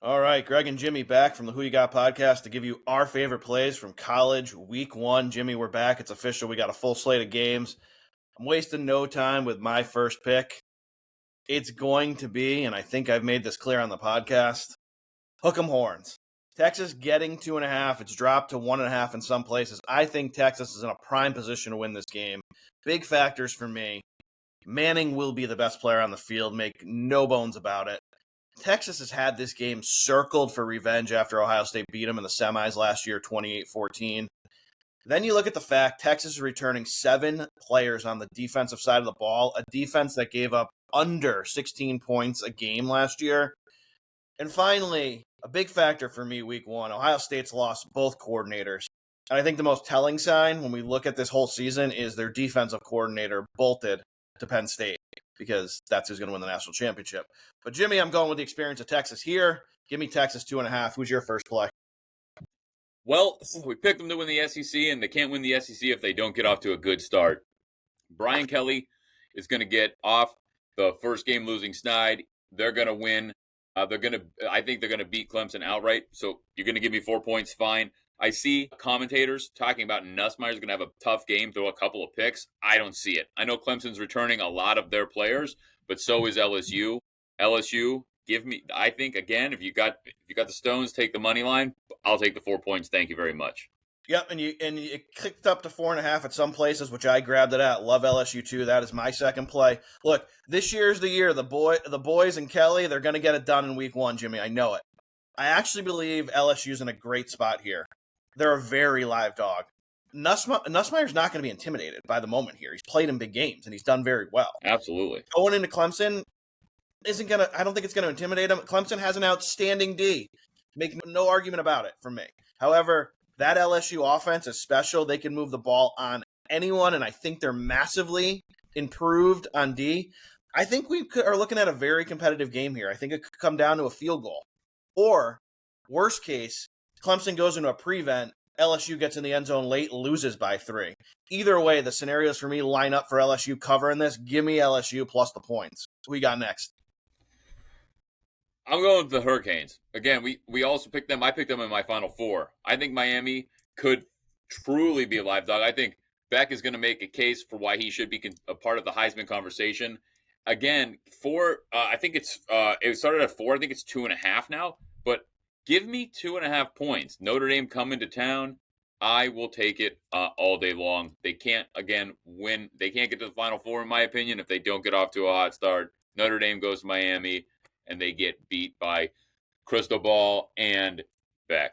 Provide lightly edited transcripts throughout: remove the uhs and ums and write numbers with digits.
All right, Greg and Jimmy back from the Who You Got podcast to give you our favorite plays from college week one. Jimmy, we're back. It's official. We got a full slate of games. I'm wasting no time with my first pick. It's going to be, and I think I've made this clear on the podcast, hook 'em horns. Texas getting 2.5. It's dropped to 1.5 in some places. I think Texas is in a prime position to win this game. Big factors for me. Manning will be the best player on the field. Make no bones about it. Texas has had this game circled for revenge after Ohio State beat them in the semis last year, 28-14. Then you look at the fact Texas is returning 7 players on the defensive side of the ball, a defense that gave up under 16 points a game last year. And finally, a big factor for me week one, Ohio State's lost both coordinators. And I think the most telling sign when we look at this whole season is their defensive coordinator bolted to Penn State, because that's who's going to win the national championship. But, Jimmy, I'm going with the experience of Texas here. Give me Texas 2.5. Who's your first play? Well, we picked them to win the SEC, and they can't win the SEC if they don't get off to a good start. Brian Kelly is going to get off the first game losing snide. They're going to win. I think they're going to beat Clemson outright. So you're going to give me 4 points, fine. I see commentators talking about Nussmeier's going to have a tough game, throw a couple of picks. I don't see it. I know Clemson's returning a lot of their players, but so is LSU. LSU, give me. I think again, if you got the Stones, take the money line. I'll take the 4 points. Thank you very much. Yep, and you clicked up to 4.5 at some places, which I grabbed it at. Love LSU too. That is my second play. Look, this year's the year. The boys and Kelly, they're going to get it done in week one, Jimmy. I know it. I actually believe LSU's in a great spot here. They're a very live dog. Nussmeier's not going to be intimidated by the moment here. He's played in big games, and he's done very well. Absolutely. Going into Clemson I don't think it's going to intimidate him. Clemson has an outstanding D. Make no argument about it from me. However, that LSU offense is special. They can move the ball on anyone, and I think they're massively improved on D. I think we are looking at a very competitive game here. I think it could come down to a field goal. Or, worst case, Clemson goes into a prevent, LSU gets in the end zone late, loses by 3. Either way, the scenarios for me line up for LSU covering this. Give me LSU plus the points. What we got next? I'm going with the Hurricanes. Again, we also picked them. I picked them in my Final Four. I think Miami could truly be a live dog. I think Beck is going to make a case for why he should be a part of the Heisman conversation. Again, I think it started at 4. I think it's 2.5 now. But give me 2.5 points. Notre Dame coming to town. I will take it all day long. They can't, again, win. They can't get to the Final Four, in my opinion, if they don't get off to a hot start. Notre Dame goes to Miami, and they get beat by Cristobal and Beck.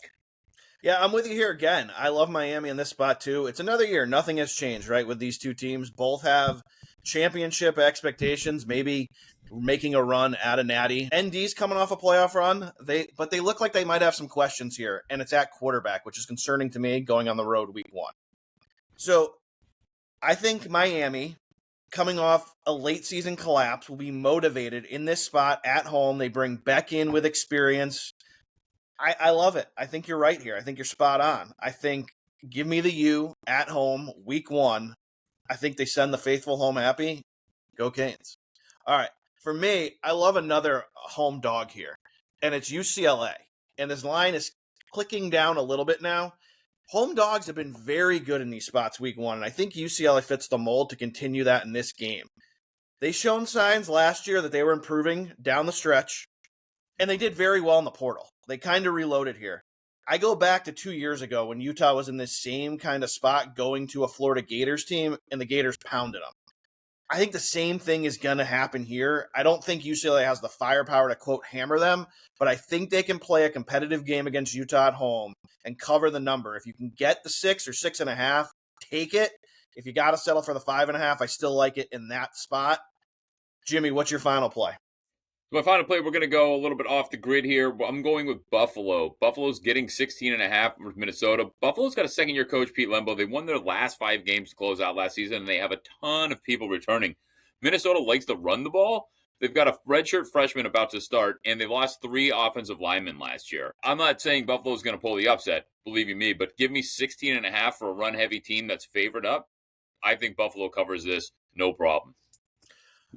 Yeah, I'm with you here again. I love Miami in this spot too. It's another year. Nothing has changed, right, with these two teams. Both have championship expectations, maybe making a run at a natty. ND's coming off a playoff run, but they look like they might have some questions here, and it's at quarterback, which is concerning to me going on the road week one. So I think Miami, coming off a late season collapse, will be motivated in this spot at home. They bring Beck in with experience. I love it. I think you're right here. I think you're spot on. I think give me the U at home week one. I think they send the faithful home happy. Go Canes. All right. For me, I love another home dog here, and it's UCLA. And this line is clicking down a little bit now. Home dogs have been very good in these spots week one, and I think UCLA fits the mold to continue that in this game. They shown signs last year that they were improving down the stretch, and they did very well in the portal. They kind of reloaded here. I go back to 2 years ago when Utah was in this same kind of spot going to a Florida Gators team, and the Gators pounded them. I think the same thing is going to happen here. I don't think UCLA has the firepower to, quote, hammer them, but I think they can play a competitive game against Utah at home and cover the number. If you can get the 6 or 6.5, take it. If you got to settle for the 5.5, I still like it in that spot. Jimmy, what's your final play? My final play, we're going to go a little bit off the grid here. I'm going with Buffalo. Buffalo's getting 16.5 with Minnesota. Buffalo's got a second-year coach, Pete Lembo. They won their last 5 games to close out last season, and they have a ton of people returning. Minnesota likes to run the ball. They've got a redshirt freshman about to start, and they lost 3 offensive linemen last year. I'm not saying Buffalo's going to pull the upset, believe you me, but give me 16.5 for a run-heavy team that's favored up. I think Buffalo covers this, no problem.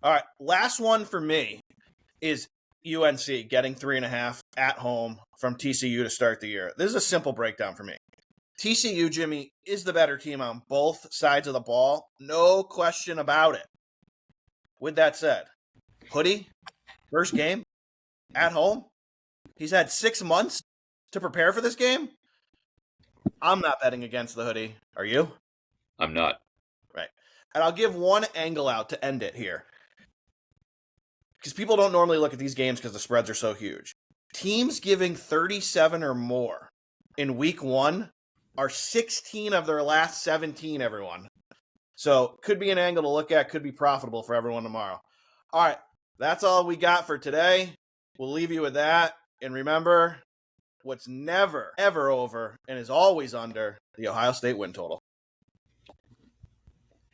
All right, last one for me is UNC getting 3.5 at home from TCU to start the year. This is a simple breakdown for me. TCU, Jimmy, is the better team on both sides of the ball. No question about it. With that said, Hoodie, first game at home. He's had 6 months to prepare for this game. I'm not betting against the Hoodie. Are you? I'm not. Right. And I'll give one angle out to end it here. Because people don't normally look at these games because the spreads are so huge. Teams giving 37 or more in week 1 are 16 of their last 17, everyone. So could be an angle to look at, could be profitable for everyone tomorrow. All right, that's all we got for today. We'll leave you with that. And remember, what's never, ever over and is always under the Ohio State win total.